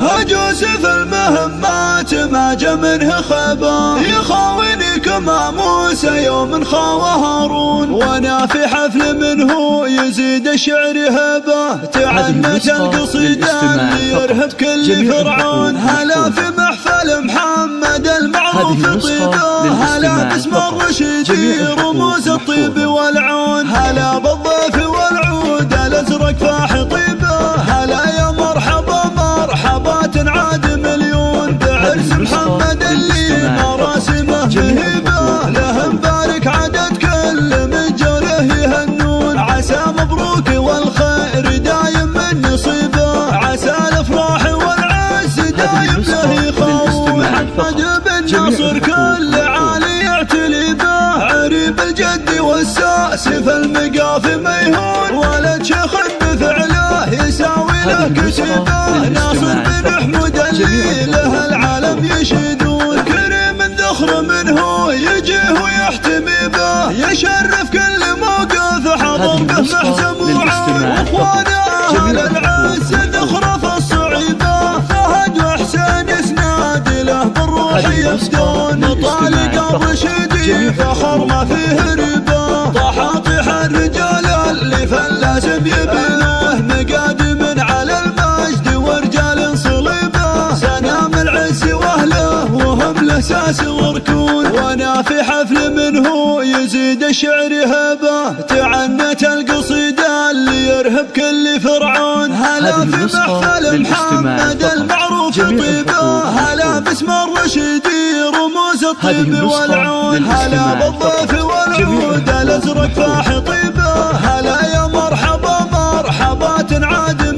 هجوس في المهمات ما جا منه خبا، يخاوني كما موسى يوم خاوى هارون، وانا في حفل منه يزيد الشعر هبه، تعنت القصيدة اللي يرهب كل فرعون. هلا في محفل محمد المعروف طيبه، هلا باسم الرشيدي رموز الطيب والعون، هلا بالضيف والعود الازرق فاح طيبه، هلا يا مرحبا مرحبا تنعاد مليون، بعرس محمد اللي مراسمه مهيبه، له مبارك عدد كل من جاره يهنون، عسى مبروك والخير دايم من نصيبه، عسى الافراح والعز دايم له يخون، محمد بن ناصر كل عالي يعتلي به، عريب الجد والساس في المقاف ميهون، ولد شيخ بفعله يساوي له كتيبه، ناصر بن حمود اللي له العالم يشهدون، كريم ذخر منه يجيه ويحتمي به، يشرف كل موقف حضر به محزم وعون، واخوانه اهل العز ذخره في الصعيبه، فهد وحسين اسناد له بالروح يفدون، طالق الرشيدي فخر ما فيه ريبه، طحاطح الرجال اللي فلازم يبنوه، مقادم على المجد ورجال صليبه، سنام العز واهله وهم الاساس وركون، وانا في حفل منه يزيد الشعر هبه، تعنت القصيده اللي يرهب كل فرعون، هلا في محفل محمد المعروف طيبه، هلا باسم الرشيدي رموز الطيب والعون، هلا بالضيف والعود الازرق فاح طيبه، هلا يا مرحبا مرحبا تنعاد